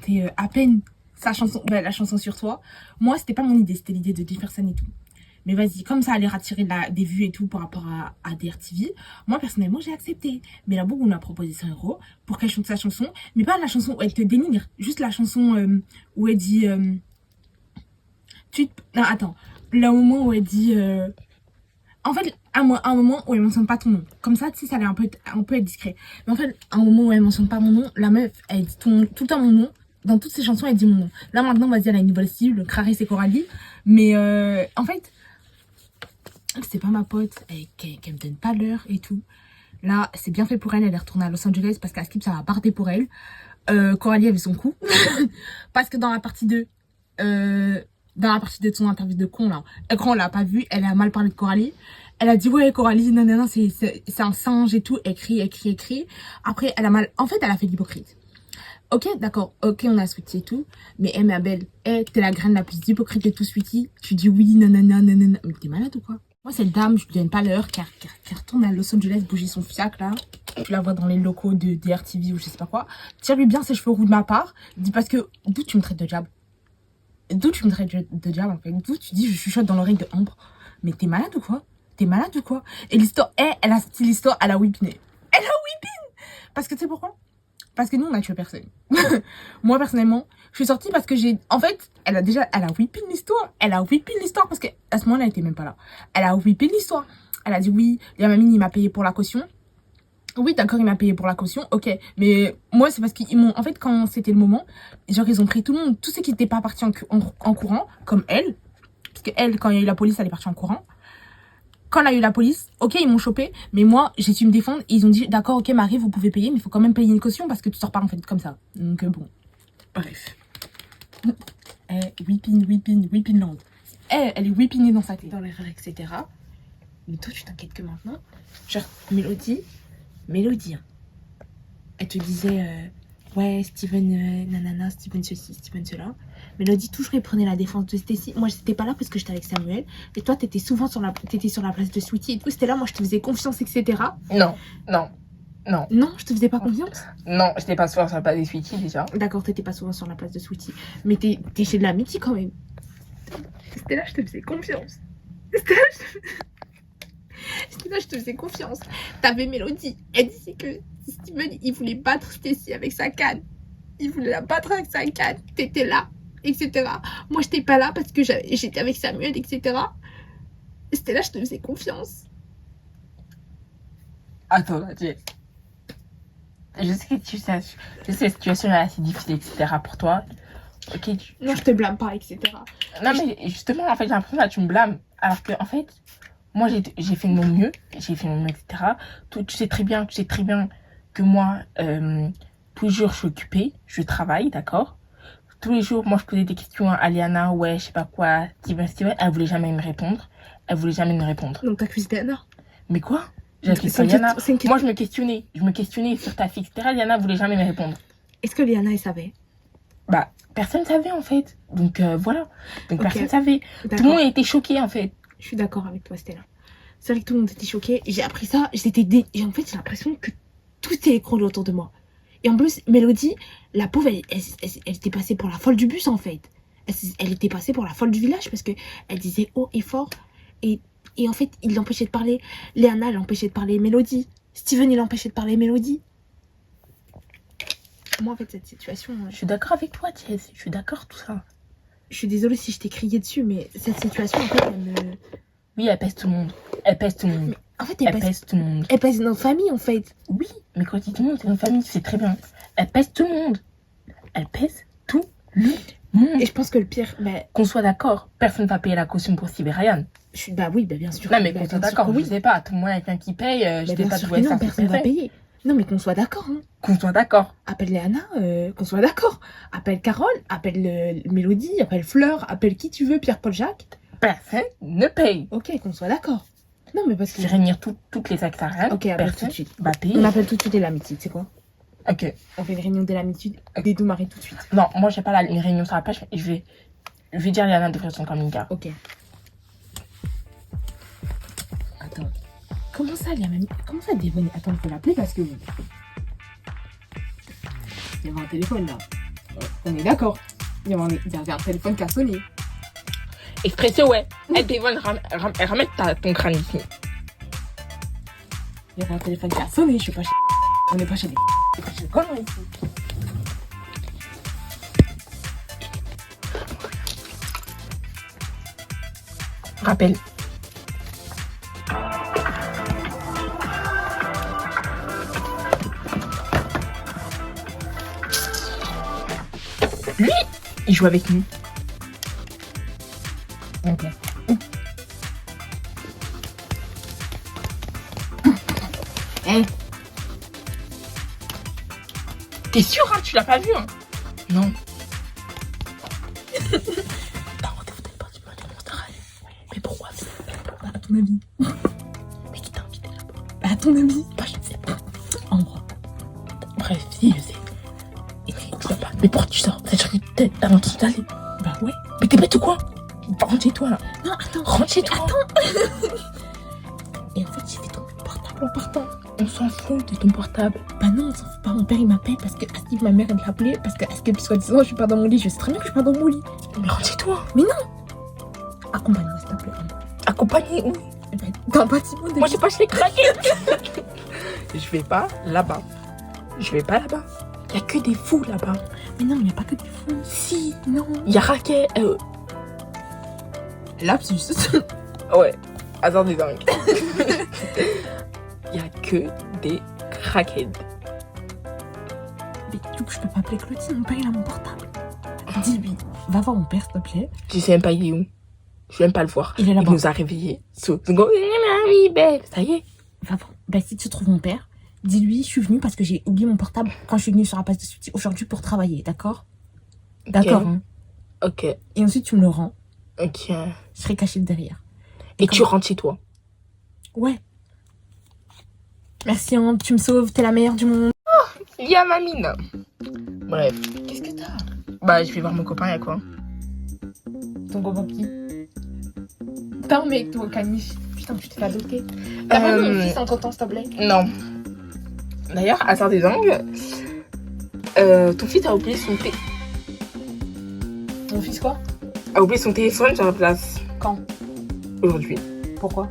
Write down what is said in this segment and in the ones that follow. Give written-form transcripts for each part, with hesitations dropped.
chanté à peine sa chanson, la chanson sur toi. Moi, c'était pas mon idée, c'était l'idée de Jefferson et tout. Mais vas-y, comme ça allait attirer des vues et tout par rapport à DRTV, moi personnellement j'ai accepté. Mais la Boug, on a proposé 100 euros pour qu'elle chante sa chanson, mais pas la chanson où elle te dénigre, juste la chanson où elle dit. Non, attends, le moment où elle dit. En fait, un moment où elle mentionne pas ton nom. Comme ça, tu sais, ça allait un peu être discret. Mais en fait, un moment où elle mentionne pas mon nom, la meuf, elle dit tout le temps mon nom. Dans toutes ses chansons, elle dit mon nom. Là, maintenant, vas-y, elle a une nouvelle cible, Clarisse et Coralie. Mais en fait, c'est pas ma pote, qu'elle me donne pas l'heure et tout. Là, c'est bien fait pour elle, elle est retournée à Los Angeles parce qu'à Skip, ça va barder pour elle. Coralie avait son coup. Parce que dans la partie 2, de son interview de con, là, on l'a pas vu, elle a mal parlé de Coralie. Elle a dit, ouais, Coralie, non, c'est un singe et tout, écrit. Après, elle a mal, en fait, elle a fait l'hypocrite. Ok, d'accord, ok, on a Sweetie et tout, mais ma belle, t'es la graine la plus hypocrite de tout Sweetie, tu dis oui, nanana, mais t'es malade ou quoi? Moi, cette dame, je lui donne pas l'heure, qui retourne à Los Angeles bouger son fiac, là. Tu la vois dans les locaux de DRTV ou je sais pas quoi. Tire-lui bien ses cheveux roux de ma part. Dis parce que, d'où tu me traites de diable? D'où tu me traites de diable, en fait? D'où tu dis je chuchote dans l'oreille de Ambre? Mais t'es malade ou quoi? Et l'histoire, elle a sorti l'histoire, elle a whipiné. Parce que tu sais pourquoi? Parce que nous, on a tué personne. Moi, personnellement, je suis sortie parce que en fait, elle a whippé l'histoire. Parce qu'à ce moment-là, elle était même pas là. Elle a whippé l'histoire. Elle a dit oui, Yamamine, il m'a payé pour la caution. Oui, d'accord, il m'a payé pour la caution, ok. Mais moi, c'est parce qu'ils m'ont... En fait, quand c'était le moment, genre, ils ont pris tout le monde, tous ceux qui n'étaient pas partis en courant, comme elle. Parce que elle, quand il y a eu la police, elle est partie en courant. Quand elle a eu la police, ok, ils m'ont chopé, mais moi, j'ai su me défendre. Et ils ont dit, d'accord, ok, Marie, vous pouvez payer, mais il faut quand même payer une caution parce que tu sors pas en fait comme ça. Donc, bon. Bref. Whipping land. Elle est whippinée dans sa tête. Dans l'erreur, etc. Mais toi, tu t'inquiètes que maintenant. Genre, Mélodie, hein. Elle te disait, ouais, Steven, nanana, Steven ceci, Steven cela. Mélodie, toujours, il prenait la défense de Stacy. Moi, j'étais pas là parce que j'étais avec Samuel. Et toi, t'étais souvent sur la place de Sweetie et tout. C'était là, moi, je te faisais confiance, etc. Non. Non, je te faisais pas confiance. Non, j'étais pas souvent sur la place de Sweetie, déjà. D'accord, t'étais pas souvent sur la place de Sweetie. Mais t'es chez de l'amitié quand même. C'était là, je te faisais confiance. Je te faisais confiance. T'avais Mélodie. Elle disait que Steven, il voulait battre Stacy avec sa canne. Il voulait la battre avec sa canne. T'étais là, etc. Moi, j'étais pas là parce que j'étais avec Samuel, etc. C'était là, je te faisais confiance. Attends, Jess. Je sais que la situation est assez difficile, etc. pour toi. Ok. Non, je te blâme pas, etc. Non, mais justement, en fait, j'ai l'impression que tu me blâmes. Alors que, en fait, moi, j'ai fait de mon mieux. etc. Tu sais très bien que moi, tous les jours, je suis occupée. Je travaille, d'accord? Tous les jours, moi, je posais des questions à Liana. Ouais, je sais pas quoi. Steven. Elle voulait jamais me répondre. Donc, t'accuses Liana? Mais quoi? J'accuse pas Liana. Moi, je me questionnais sur ta fille, etc. Liana voulait jamais me répondre. Est-ce que Liana, elle savait? Bah, personne savait, en fait. Donc, voilà. Donc, personne savait. Tout le monde était choqué, en fait. Je suis d'accord avec toi, Stella. C'est vrai que tout le monde était choqué. J'ai appris ça. Et en fait, j'ai l'impression que tout s'est écroulé autour de moi. Et en plus, Mélodie, la pauvre, elle était passée pour la folle du bus, en fait. Elle était passée pour la folle du village parce qu'elle disait haut et fort. Et en fait, il l'empêchait de parler. Léana l'empêchait de parler Mélodie. Steven, il l'empêchait de parler Mélodie. Moi, en fait, cette situation... Je suis d'accord avec toi, Jess. Je suis d'accord, tout ça. Je suis désolée si je t'ai crié dessus, mais cette situation, en fait, elle me... Oui, elle pèse tout le monde. Mais en fait, elle pèse tout le monde. Elle pèse notre famille, en fait. Oui, mais quand tu dis tout le monde, c'est notre famille, tu sais très bien. Elle pèse tout le monde. Et je pense que le pire... Qu'on soit d'accord, personne ne va payer la caution pour Steve et Ryan. Oui, bien sûr. Non, mais qu'on soit d'accord, je sais pas. Tout le monde, quelqu'un qui paye, je sais pas de où ça. Personne va payer. Non, mais qu'on soit d'accord. Hein. Qu'on soit d'accord. Appelle Léana, qu'on soit d'accord. Appelle Carole, appelle Mélodie, appelle Fleur, appelle qui tu veux, Pierre-Paul Jacques. Personne ne paye. Ok, qu'on soit d'accord. Non, mais parce que... Je vais réunir toutes les actes à Ryan. Ok, appelle tout de suite. Va payer. On appelle tout de suite de l'amitié, tu sais quoi? Ok. On fait une réunion de l'amitié des deux maris tout de suite. Non, moi, j'ai pas une réunion sur la page. Je vais dire à Léana d'ouvrir son communicat. Ok. Attends. Comment ça, Devon? Attends, il faut l'appeler parce que... Il y avait un téléphone, là. On est d'accord. Il y avait un téléphone qui a sonné. Et stressé, ouais. Elle ramène ton crâne ici. Il y avait un téléphone qui a sonné, je suis pas chez... On n'est pas chez des... Je suis connerie ici. Rappel. Lui, il joue avec nous. Ok. Hey. T'es sûr, hein? Tu l'as pas vu, hein? Non. Mais pourquoi? À ton avis. Mais qui t'a invité là-bas? À ton avis. Bah, je ne sais pas. En vrai. Bref, si, je sais. Et tu vas pas. Mais pourquoi tu sors? T'as jamais entendu d'aller? Bah ouais. Mais t'es bête ou quoi? Rentre chez toi là. Non, attends. Rentre chez toi. Attends. Et en fait, j'ai fait tomber mon portable en partant. On s'en fout de ton portable. Bah non, on s'en fout pas. Mon père, il m'appelle parce que Astrid, ma mère, elle l'appelait. Parce que Astrid, soi-disant, je suis pas dans mon lit. Je sais très bien que je suis pas dans mon lit. Mais rentre chez toi. Mais non. Accompagne-moi, s'il te plaît. Accompagné où? Dans le bâtiment. Moi, j'ai pas chez craqué. Je vais pas là-bas. Je vais pas là-bas. Il y a que des fous là-bas. Mais non, il n'y a pas que des fous. Si. Non. Il y a Raquel. Lapsus. Ouais. Attends, des dingues. Il y a que des crackheads. Mais du coup, je peux pas appeler Claudine. Mon père, il a mon portable. Dis-lui. Va voir mon père, s'il te plaît. Je sais même pas il est où. Je vais même pas le voir. Il est là-bas. Il nous a réveillés. Oui, belle. Ça y est. Va voir. Bah, si tu trouves mon père, dis-lui, je suis venue parce que j'ai oublié mon portable quand je suis venue sur la place de suite aujourd'hui pour travailler, d'accord? D'accord. Ok. Hein. Ok. Et ensuite, tu me le rends. Ok. Je serai cachée derrière. Et tu rentres chez toi. Ouais. Merci, hein, tu me sauves, t'es la meilleure du monde. Il y a ma mine. Bref. Qu'est-ce que t'as? Bah, je vais voir mon copain, il y a quoi? Ton copain qui? Putain, mec, toi, caniche. Putain, tu t'es fait adopter. T'as pas vu mon fils entre temps, s'il te plaît? Non. D'ailleurs, à part des angles, ton fils a oublié son Mon fils, quoi? a oublié son téléphone sur la place. Quand? Aujourd'hui. Pourquoi?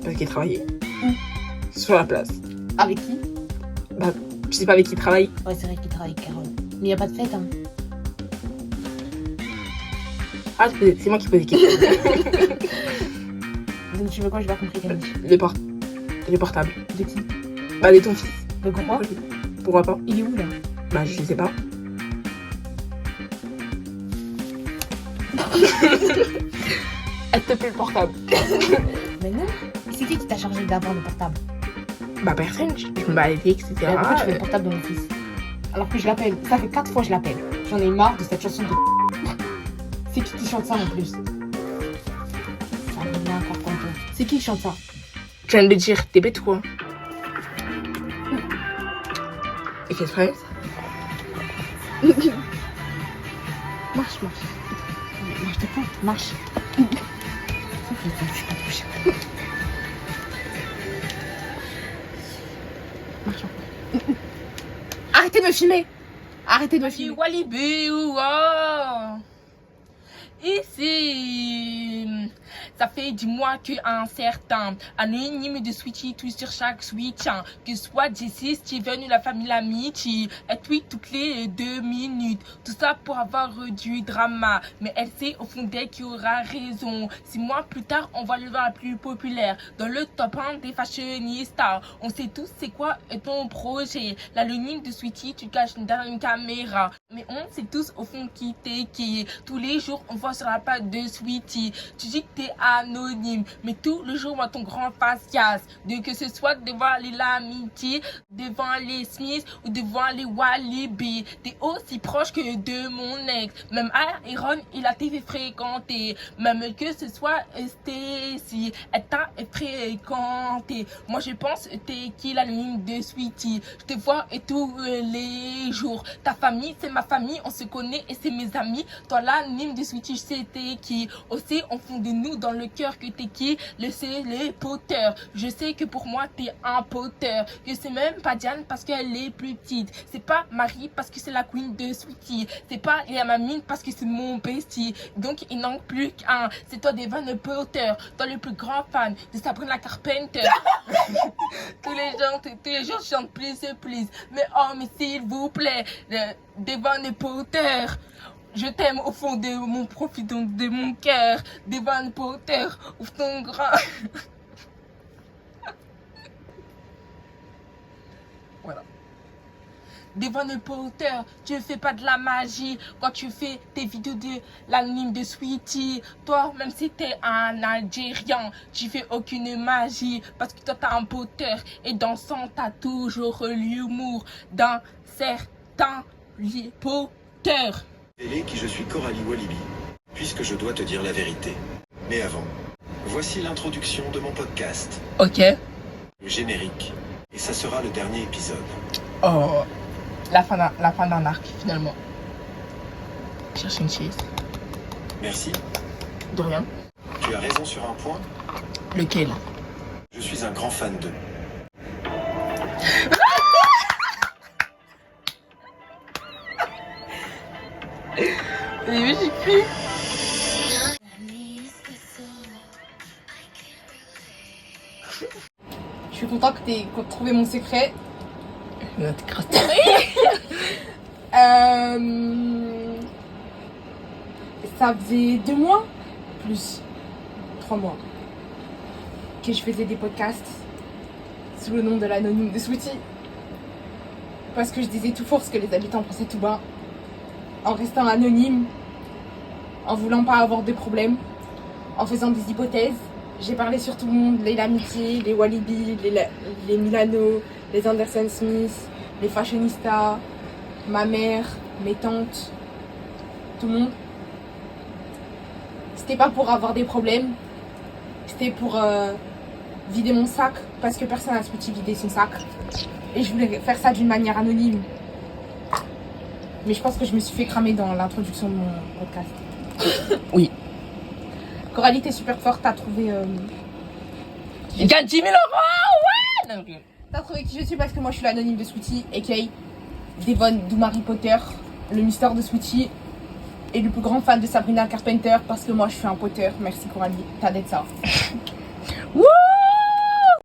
Parce qu'il travaillait. Où? Sur la place. Avec qui? Bah, je sais pas avec qui il travaille. Ouais, c'est vrai qu'il travaille avec Carole. Mais y a pas de fête, hein. Ah, c'est moi qui pose des questions. Donc tu veux quoi? J'ai pas compris, caniche. Les portables. De qui? Bah, de ton fils. De quoi? Pourquoi pas? Il est où, là? Bah, je sais pas. Elle te fait le portable. Mais non. C'est qui t'a chargé d'avoir le portable? Bah, personne. Je me baladais, etc. Mais pourquoi tu fais le portable de mon fils? Alors que je l'appelle. Ça fait 4 fois que je l'appelle. J'en ai marre de cette chanson de... C'est qui chante ça en plus? Ça revient encore comme toi. C'est qui chante ça? Je viens de le dire, t'es bête ou quoi? Et qu'est-ce que c'est? Marche, marche. Marche, t'es pas. Marche. Ça fait ça, je suis pas touchée. Marche encore. Arrêtez de me filmer! Arrêtez de me filmer! Walibi, oh. Ici, ça fait du mois qu'un certain anonyme de Switchy tweet sur chaque switch, hein, que soit Jessie, Steven ou la famille Lamichi, elle tweet toutes les 2 minutes, tout ça pour avoir du drama, mais elle sait au fond d'elle qu'il aura raison. 6 mois plus tard, on voit le la plus populaire dans le top 1 des fashionistas. On sait tous c'est quoi ton projet, l'anonyme de Switchy, tu caches derrière une caméra, mais on sait tous au fond qui t'es qui. Tous les jours on voit sur la page de Sweetie, tu dis que t'es anonyme, mais tout le jour on voit ton grand facias, de que ce soit devant les Lamiti, devant les Smith ou devant les Walibi, t'es aussi proche que de mon ex. Même Aaron il a été fréquenté, même que ce soit Stacy, elle t'a fréquenté. Moi je pense t'es qui l'anonyme de Sweetie, je te vois et tous les jours. Ta famille c'est ma famille, on se connaît et c'est mes amis. Toi l'anonyme de Sweetie, c'était qui aussi on fond de nous dans le cœur que t'es qui, c'est les Potter. Je sais que pour moi t'es un Potter. Que c'est même pas Diane parce qu'elle est plus petite. C'est pas Marie parce que c'est la queen de Sweetie. C'est pas Yamamine parce que c'est mon bestie. Donc il n'en plus qu'un. C'est toi Devon Potter. Toi le plus grand fan de Sabrina Carpenter. tous les gens chantent please. Mais oh mais s'il vous plaît, Devon Potter. Je t'aime au fond de mon profit, donc de mon cœur. Devon Potter, ouvre ton grand. Voilà. Devon Potter, tu fais pas de la magie quand tu fais tes vidéos de l'anime de Sweetie. Toi, même si t'es un Algérien, tu fais aucune magie parce que toi t'as un Potter. Et dans son t'as toujours l'humour d'un certain Potter. Révéler qui je suis Coralie Walibi, puisque je dois te dire la vérité. Mais avant, voici l'introduction de mon podcast, Ok. le générique, et ça sera le dernier épisode. Oh, la fin d'un arc finalement. Cherche une chaise. Merci, De rien. tu as raison sur un point, Lequel? je suis un grand fan de... Oui, j'ai cru. Je suis content que t'aies trouvé mon secret. Ça faisait 2 mois, plus 3 mois, que je faisais des podcasts sous le nom de l'anonyme de Sweetie. Parce que je disais tout fort ce que les habitants pensaient tout bas, en restant anonyme, en voulant pas avoir de problème, en faisant des hypothèses. J'ai parlé sur tout le monde, les Lamitié, les Walibi, les Milano, les Anderson Smith, les Fashionistas, ma mère, mes tantes, tout le monde. C'était pas pour avoir des problèmes, c'était pour vider mon sac, parce que personne n'a pu vider son sac. Et je voulais faire ça d'une manière anonyme. Mais je pense que je me suis fait cramer dans l'introduction de mon podcast. Oui. Coralie, t'es super forte, t'as trouvé... Il gagne 10 000 euros, ouais. Non, rien. T'as trouvé qui je suis parce que moi je suis l'anonyme de Sweetie, a.k.a. Devon Doumari Potter, le mystère de Sweetie, et le plus grand fan de Sabrina Carpenter parce que moi je suis un Potter. Merci Coralie, t'as d'être ça. Wouh.